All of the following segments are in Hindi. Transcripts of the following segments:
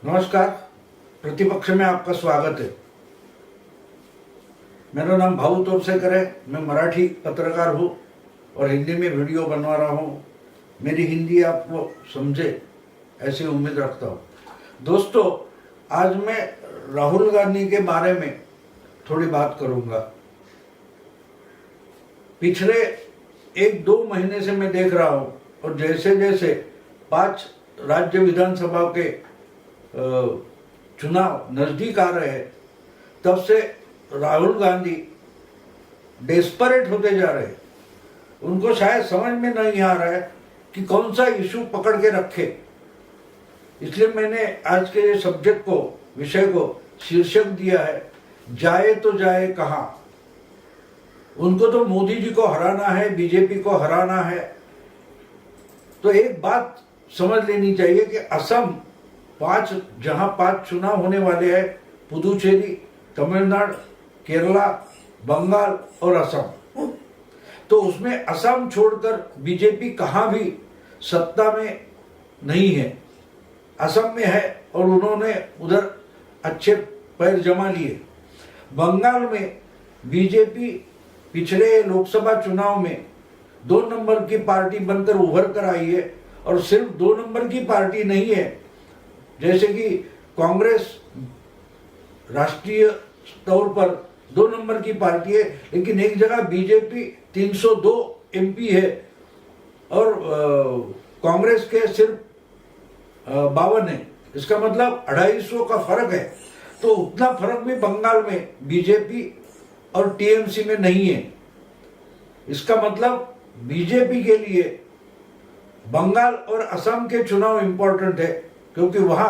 नमस्कार। प्रतिपक्ष में आपका स्वागत है। मेरा नाम भाऊ तोरसेकर है। मैं मराठी पत्रकार हूँ और हिंदी में वीडियो बनवा रहा हूँ। मेरी हिंदी आपको समझे ऐसी उम्मीद रखता हूँ। दोस्तों, आज मैं राहुल गांधी के बारे में थोड़ी बात करूँगा। पिछले 1-2 महीने से मैं देख रहा हूँ और जैसे जैसे 5 राज्य विधानसभा के चुनाव नजदीक आ रहे हैं, तब से राहुल गांधी डेस्परेट होते जा रहे हैं। उनको शायद समझ में नहीं आ रहा है कि कौन सा इशू पकड़ के रखे। इसलिए मैंने आज के विषय को शीर्षक दिया है, जाए तो जाए कहां। उनको तो मोदी जी को हराना है, बीजेपी को हराना है। तो एक बात समझ लेनी चाहिए कि असम जहां 5 चुनाव होने वाले हैं, पुदुचेरी, तमिलनाडु, केरला, बंगाल और असम, तो उसमें असम छोड़कर बीजेपी कहां भी सत्ता में नहीं है। असम में है और उन्होंने उधर अच्छे पैर जमा लिए। बंगाल में बीजेपी पिछले लोकसभा चुनाव में 2 नंबर की पार्टी बनकर उभर कर आई है। और सिर्फ 2 नंबर की पार्टी नहीं है, जैसे कि कांग्रेस राष्ट्रीय तौर पर 2 नंबर की पार्टी है, लेकिन एक जगह बीजेपी 302 एमपी है और कांग्रेस के सिर्फ 52 है। इसका मतलब 250 का फर्क है। तो उतना फर्क भी बंगाल में बीजेपी और टीएमसी में नहीं है। इसका मतलब बीजेपी के लिए बंगाल और असम के चुनाव इंपॉर्टेंट है, क्योंकि वहां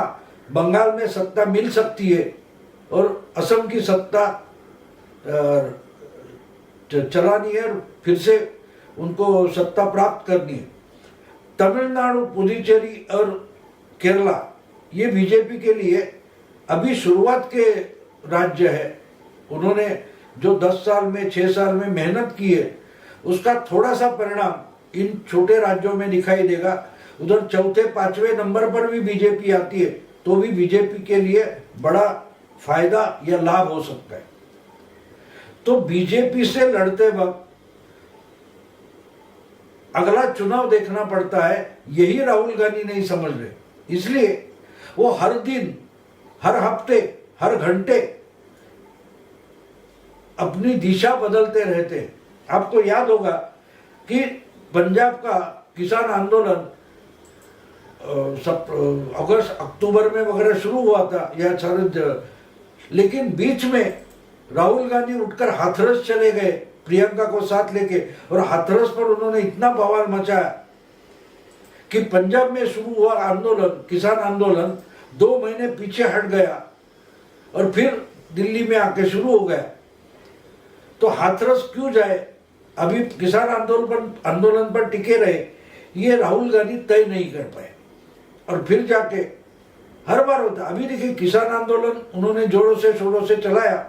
बंगाल में सत्ता मिल सकती है और असम की सत्ता चलानी है और फिर से उनको सत्ता प्राप्त करनी है। तमिलनाडु, पुदुचेरी और केरला ये बीजेपी के लिए अभी शुरुआत के राज्य है। उन्होंने जो 10 साल में 6 साल में मेहनत की है, उसका थोड़ा सा परिणाम इन छोटे राज्यों में दिखाई देगा। उधर 4-5वें नंबर पर भी बीजेपी आती है तो भी बीजेपी के लिए बड़ा फायदा या लाभ हो सकता है। तो बीजेपी से लड़ते वक्त अगला चुनाव देखना पड़ता है, यही राहुल गांधी नहीं समझ रहे। इसलिए वो हर दिन, हर हफ्ते, हर घंटे अपनी दिशा बदलते रहते हैं। आपको याद होगा कि पंजाब का किसान आंदोलन अगस्त अक्टूबर में वगैरह शुरू हुआ था या शरद, लेकिन बीच में राहुल गांधी उठकर हाथरस चले गए प्रियंका को साथ लेके, और हाथरस पर उन्होंने इतना बवाल मचाया कि पंजाब में शुरू हुआ आंदोलन, किसान आंदोलन 2 महीने पीछे हट गया और फिर दिल्ली में आके शुरू हो गया। तो हाथरस क्यों जाए, अभी किसान आंदोलन पर टिके रहे, ये राहुल गांधी तय नहीं कर पाए। और फिर जाके हर बार होता, अभी देखिए किसान आंदोलन उन्होंने जोरों से शोरों से चलाया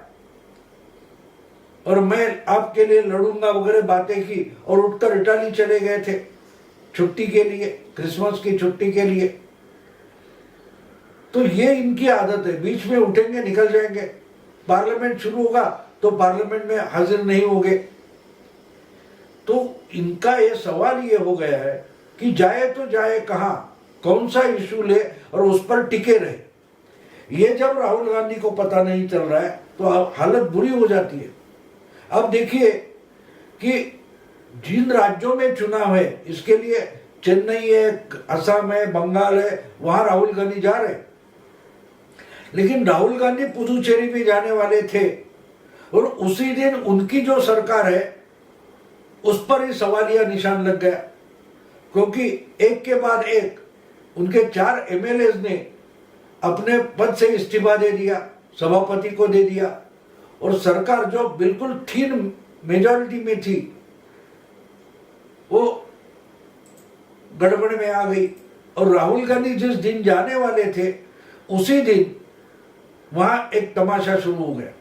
और मैं आपके लिए लड़ूंगा वगैरह बातें की और उठकर इटाली चले गए थे छुट्टी के लिए, क्रिसमस की छुट्टी के लिए। तो ये इनकी आदत है, बीच में उठेंगे निकल जाएंगे। पार्लियामेंट शुरू होगा तो पार्लियामेंट में हाजिर नहीं होंगे। तो इनका ये सवाल ये हो गया है कि जाए तो जाए कहां, कौन सा इशू ले और उस पर टिके रहे। ये जब राहुल गांधी को पता नहीं चल रहा है तो हालत बुरी हो जाती है। अब देखिए कि जिन राज्यों में चुनाव है, इसके लिए चेन्नई है, असम है, बंगाल है, वहां राहुल गांधी जा रहे, लेकिन राहुल गांधी पुदुचेरी भी जाने वाले थे और उसी दिन उनकी जो सरकार है उस पर ही सवालिया निशान लग गया, क्योंकि एक के बाद एक उनके 4 एमएलए ने अपने पद से इस्तीफा दे दिया, सभापति को दे दिया, और सरकार जो बिल्कुल थीन मेजॉरिटी में थी वो गड़बड़ में आ गई। और राहुल गांधी जिस दिन जाने वाले थे उसी दिन वहां एक तमाशा शुरू हो गया।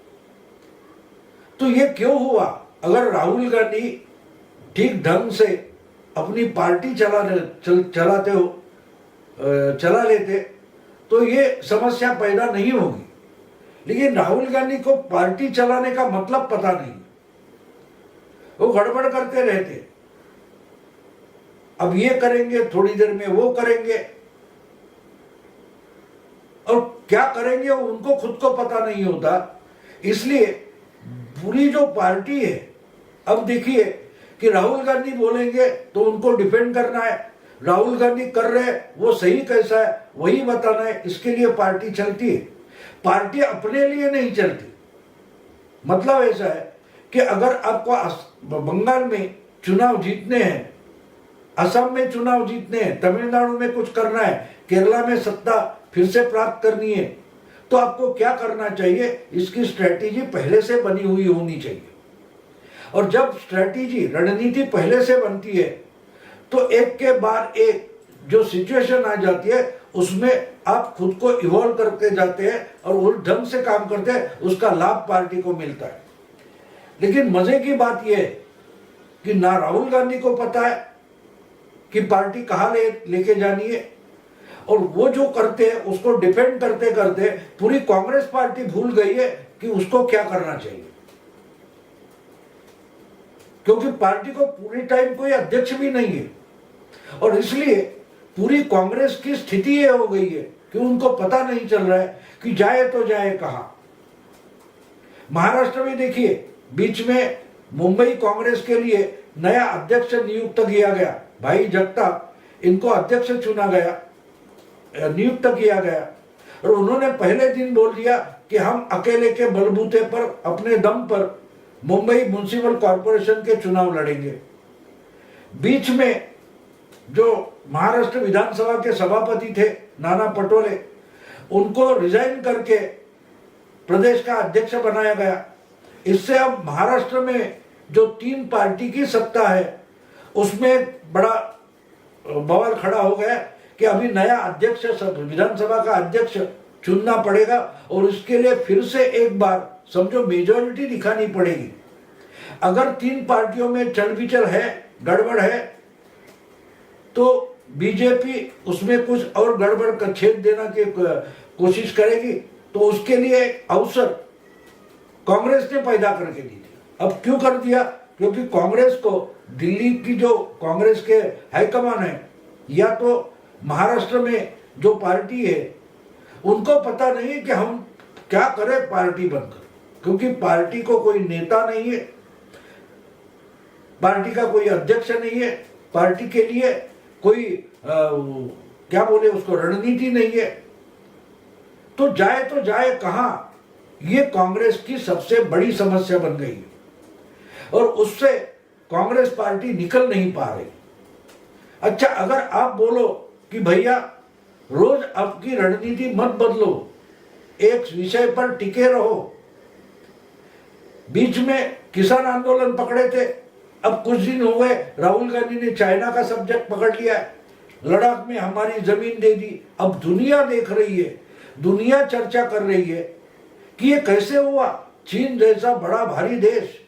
तो ये क्यों हुआ? अगर राहुल गांधी ठीक ढंग से अपनी पार्टी चला लेते तो ये समस्या पैदा नहीं होगी। लेकिन राहुल गांधी को पार्टी चलाने का मतलब पता नहीं, वो गड़बड़ करते रहते, अब ये करेंगे, थोड़ी देर में वो करेंगे, और क्या करेंगे उनको खुद को पता नहीं होता। इसलिए पूरी जो पार्टी है, अब देखिए कि राहुल गांधी बोलेंगे तो उनको डिफेंड करना है, राहुल गांधी कर रहे वो सही कैसा है वही बताना है, इसके लिए पार्टी चलती है। पार्टी अपने लिए नहीं चलती। मतलब ऐसा है कि अगर आपको बंगाल में चुनाव जीतने हैं, असम में चुनाव जीतने हैं, तमिलनाडु में कुछ करना है, केरला में सत्ता फिर से प्राप्त करनी है, तो आपको क्या करना चाहिए, इसकी स्ट्रेटेजी पहले से बनी हुई होनी चाहिए। और जब स्ट्रेटेजी, रणनीति पहले से बनती है तो एक के बाद एक जो सिचुएशन आ जाती है उसमें आप खुद को इवॉल्व करते जाते हैं और उस ढंग से काम करते हैं, उसका लाभ पार्टी को मिलता है। लेकिन मजे की बात यह है कि ना राहुल गांधी को पता है कि पार्टी कहां लेके जानी है, और वो जो करते हैं उसको डिफेंड करते करते पूरी कांग्रेस पार्टी भूल गई है कि उसको क्या करना चाहिए। क्योंकि पार्टी को पूरी टाइम कोई अध्यक्ष भी नहीं है, और इसलिए पूरी कांग्रेस की स्थिति ये हो गई है कि उनको पता नहीं चल रहा है कि जाए तो जाए कहां। महाराष्ट्र में देखिए, बीच में मुंबई कांग्रेस के लिए नया अध्यक्ष नियुक्त किया गया, भाई जगताप, इनको अध्यक्ष चुना गया, नियुक्त किया गया, और उन्होंने पहले दिन बोल दिया कि हम अकेले के बलबूते पर, अपने दम पर मुंबई म्युनिसिपल कॉर्पोरेशन के चुनाव लड़ेंगे। बीच में जो महाराष्ट्र विधानसभा के सभापति थे नाना पटोले, उनको रिजाइन करके प्रदेश का अध्यक्ष बनाया गया। इससे अब महाराष्ट्र में जो 3 पार्टी की सत्ता है उसमें बड़ा बवाल खड़ा हो गया कि अभी नया अध्यक्ष, विधानसभा का अध्यक्ष चुनना पड़ेगा, और इसके लिए फिर से एक बार समझो मेजॉरिटी दिखानी पड़ेगी। अगर 3 पार्टियों में चलबिचल है, गड़बड़ है, तो बीजेपी उसमें कुछ और गड़बड़ का छेद देना की कोशिश करेगी, तो उसके लिए अवसर कांग्रेस ने पैदा करके दी थी। अब क्यों कर दिया? क्योंकि कांग्रेस को, दिल्ली की जो कांग्रेस के हाईकमान है या तो महाराष्ट्र में जो पार्टी है, उनको पता नहीं कि हम क्या करें पार्टी बनकर, क्योंकि पार्टी को कोई नेता नहीं है, पार्टी का कोई अध्यक्ष नहीं है, पार्टी के लिए कोई क्या बोले उसको, रणनीति नहीं है। तो जाए कहां, ये कांग्रेस की सबसे बड़ी समस्या बन गई है, और उससे कांग्रेस पार्टी निकल नहीं पा रही। अच्छा, अगर आप बोलो कि भैया रोज आपकी रणनीति मत बदलो, एक विषय पर टिके रहो। बीच में किसान आंदोलन पकड़े थे, अब कुछ दिन हो गए राहुल गांधी ने चाइना का सब्जेक्ट पकड़ लिया है, लद्दाख में हमारी जमीन दे दी। अब दुनिया देख रही है, दुनिया चर्चा कर रही है कि ये कैसे हुआ। चीन जैसा बड़ा भारी देश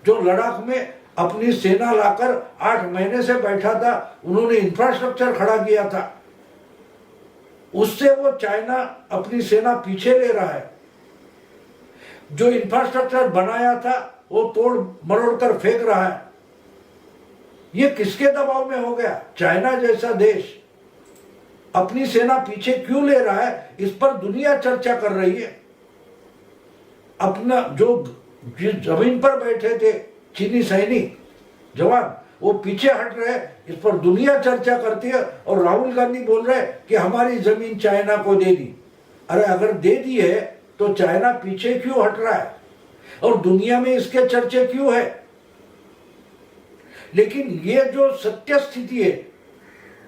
जो लद्दाख में अपनी सेना लाकर 8 महीने से बैठा था, उन्होंने इंफ्रास्ट्रक्चर खड़ा किया था, उससे वो चाइना अपनी सेना पीछे ले रहा है। जो इंफ्रास्ट्रक्चर बनाया था वो तोड़ मरोड़ कर फेंक रहा है। ये किसके दबाव में हो गया? चाइना जैसा देश अपनी सेना पीछे क्यों ले रहा है, इस पर दुनिया चर्चा कर रही है। अपना जो जमीन पर बैठे थे चीनी सैनिक जवान, वो पीछे हट रहे, इस पर दुनिया चर्चा करती है, और राहुल गांधी बोल रहे कि हमारी जमीन चाइना को दे दी। अरे अगर दे दी है तो चाइना पीछे क्यों हट रहा है, और दुनिया में इसके चर्चे क्यों है? लेकिन ये जो सत्य स्थिति है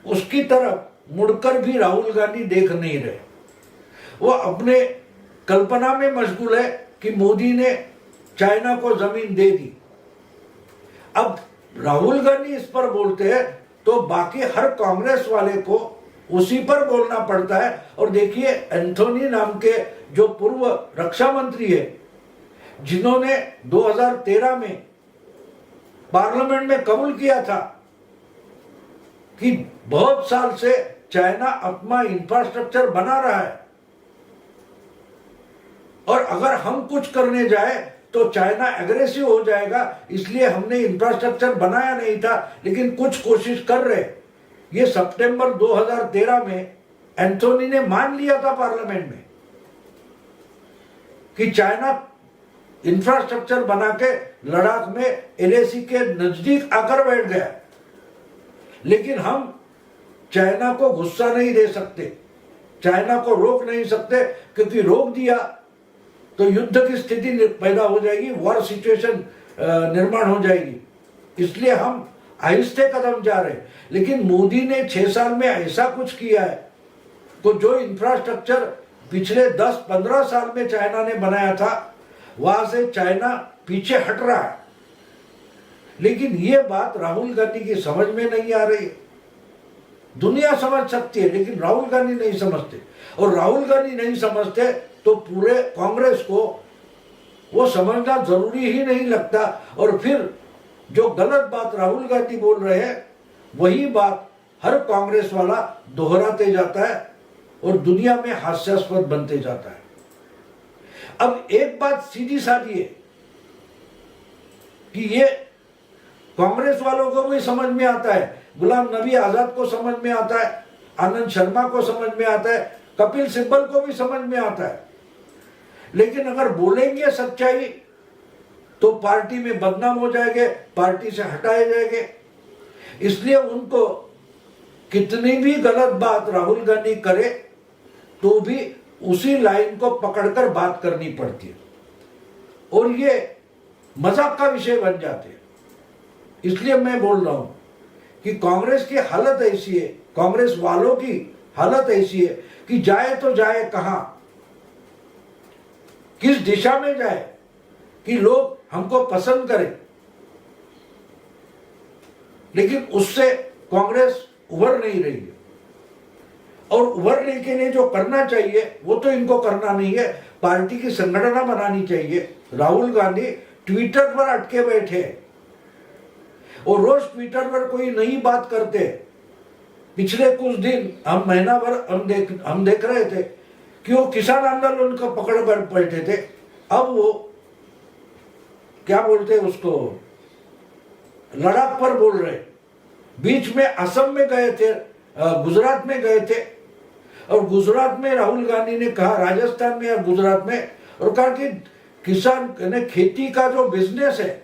उसकी तरफ मुड़कर भी राहुल गांधी देख नहीं रहे। वो अपने कल्पना में मशगूल है कि मोदी ने चाइना को जमीन दे दी। अब राहुल गांधी इस पर बोलते हैं तो बाकी हर कांग्रेस वाले को उसी पर बोलना पड़ता है। और देखिए, एंथोनी नाम के जो पूर्व रक्षा मंत्री है, जिन्होंने 2013 में पार्लियामेंट में कबूल किया था कि बहुत साल से चाइना अपना इंफ्रास्ट्रक्चर बना रहा है, और अगर हम कुछ करने जाए तो चाइना एग्रेसिव हो जाएगा, इसलिए हमने इंफ्रास्ट्रक्चर बनाया नहीं था, लेकिन कुछ कोशिश कर रहे। ये सितंबर 2013 में एंथोनी ने मान लिया था पार्लियामेंट में कि चाइना इंफ्रास्ट्रक्चर बना के लद्दाख में एलएसी के नजदीक आकर बैठ गया। लेकिन हम चाइना को गुस्सा नहीं दे सकते, चाइना को रोक नहीं सकते, क्योंकि रोक दिया तो युद्ध की स्थिति पैदा हो जाएगी, वॉर सिचुएशन निर्माण हो जाएगी। इसलिए हम आहिस्ते कदम जा रहे हैं। लेकिन मोदी ने 6 साल में ऐसा कुछ किया है तो जो इंफ्रास्ट्रक्चर पिछले 10-15 साल में चाइना ने बनाया था, वहां से चाइना पीछे हट रहा है। लेकिन ये बात राहुल गांधी की समझ में नहीं आ रही है। दुनिया समझ सकती है, लेकिन राहुल गांधी नहीं समझते, और राहुल गांधी नहीं समझते तो पूरे कांग्रेस को वो समझना जरूरी ही नहीं लगता। और फिर जो गलत बात राहुल गांधी बोल रहे हैं, वही बात हर कांग्रेस वाला दोहराते जाता है और दुनिया में हास्यास्पद बनते जाता है। अब एक बात सीधी साधी है कि ये कांग्रेस वालों को भी समझ में आता है, गुलाम नबी आजाद को समझ में आता है, आनंद शर्मा को समझ में आता है, कपिल सिब्बल को भी समझ में आता है। लेकिन अगर बोलेंगे सच्चाई तो पार्टी में बदनाम हो जाएंगे, पार्टी से हटाए जाएंगे। इसलिए उनको कितनी भी गलत बात राहुल गांधी करे तो भी उसी लाइन को पकड़कर बात करनी पड़ती है, और ये मजाक का विषय बन जाते हैं। इसलिए मैं बोल रहा हूं कि कांग्रेस की हालत ऐसी है, कांग्रेस वालों की हालत ऐसी है कि जाए तो जाए कहां, किस दिशा में जाए कि लोग हमको पसंद करें। लेकिन उससे कांग्रेस उभर नहीं रही है, और उभरने के लिए जो करना चाहिए वो तो इनको करना नहीं है, पार्टी की संगठना बनानी चाहिए। राहुल गांधी ट्विटर पर अटके बैठे और रोज ट्विटर पर कोई नई बात करते। पिछले कुछ दिन हम महीना भर हम देख रहे थे कि वो किसान आंदोलन को पकड़ कर बैठे थे। अब वो क्या बोलते हैं उसको, लद्दाख पर बोल रहे। बीच में असम में गए थे, गुजरात में गए थे, और गुजरात में राहुल गांधी ने कहा, राजस्थान में और गुजरात में, और कहा कि किसान ने खेती का जो बिजनेस है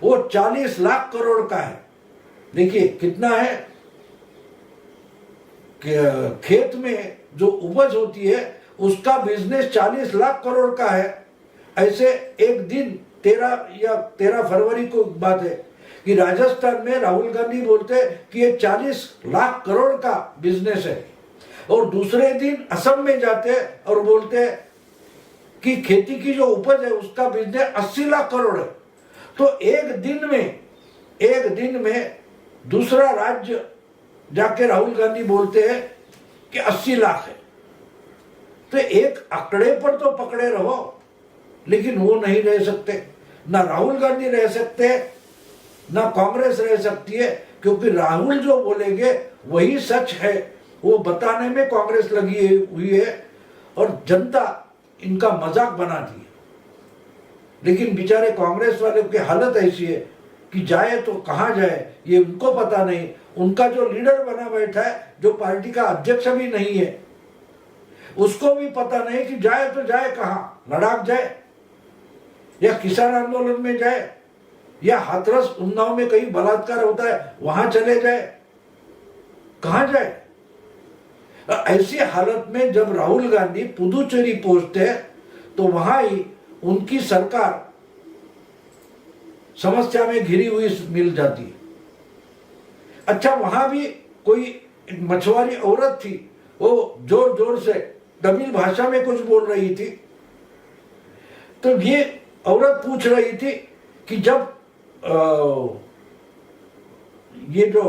वो 40 लाख करोड़ का है। देखिए कितना है कि खेत में जो उपज होती है उसका बिजनेस 40 लाख करोड़ का है। ऐसे एक दिन 13 फरवरी को बात है कि राजस्थान में राहुल गांधी बोलते कि ये 40 लाख करोड़ का बिजनेस है, और दूसरे दिन असम में जाते और बोलते कि खेती की जो उपज है उसका बिजनेस 80 लाख करोड़ है। तो एक दिन में दूसरा राज्य जाके राहुल गांधी बोलते हैं कि 80 लाख है। तो एक आंकड़े पर तो पकड़े रहो, लेकिन वो नहीं रह सकते। ना राहुल गांधी रह सकते, ना कांग्रेस रह सकती है, क्योंकि राहुल जो बोलेंगे वही सच है, वो बताने में कांग्रेस लगी हुई है और जनता इनका मजाक बनाती है। लेकिन बेचारे कांग्रेस वाले की हालत ऐसी है कि जाए तो कहां जाए ये उनको पता नहीं। उनका जो लीडर बना बैठा है, जो पार्टी का अध्यक्ष भी नहीं है, उसको भी पता नहीं कि जाए तो जाए कहां, लद्दाख जाए या किसान आंदोलन में जाए या हाथरस उन्नाव में कहीं बलात्कार होता है वहां चले जाए, कहां जाए। ऐसी हालत में जब राहुल गांधी पुदुचेरी पहुंचते हैं तो वहां ही उनकी सरकार समस्या में घिरी हुई मिल जाती है। अच्छा, वहां भी कोई एक मछुआरी औरत थी, वो जोर जोर से तमिल भाषा में कुछ बोल रही थी। तो ये औरत पूछ रही थी कि जब ये जो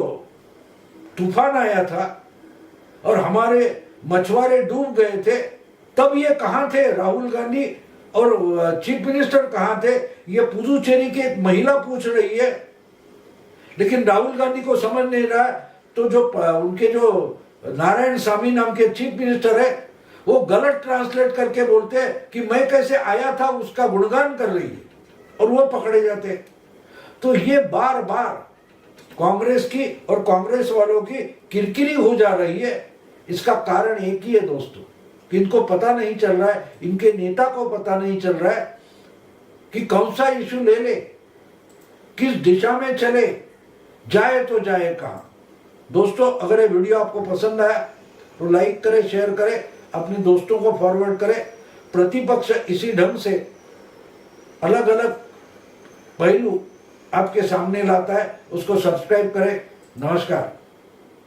तूफान आया था और हमारे मछुआरे डूब गए थे, तब ये कहां थे, राहुल गांधी और चीफ मिनिस्टर कहां थे, ये पुदुचेरी की एक महिला पूछ रही है। लेकिन राहुल गांधी को समझ नहीं रहा, तो जो उनके जो नारायण स्वामी नाम के चीफ मिनिस्टर है, वो गलत ट्रांसलेट करके बोलते हैं कि मैं कैसे आया था उसका गुणगान कर रही है और वो पकड़े जाते। तो ये बार बार कांग्रेस की और कांग्रेस वालों की किरकिरी हो जा रही है। इसका कारण एक ही है दोस्तों, कि इनको पता नहीं चल रहा है, इनके नेता को पता नहीं चल रहा है कि कौन सा इशू ले ले, किस दिशा में चले, जाए तो जाए कहां। दोस्तों, अगर ये वीडियो आपको पसंद आया तो लाइक करें, शेयर करें, अपने दोस्तों को फॉरवर्ड करें। प्रतिपक्ष इसी ढंग से अलग अलग पहलू आपके सामने लाता है, उसको सब्सक्राइब करें। नमस्कार।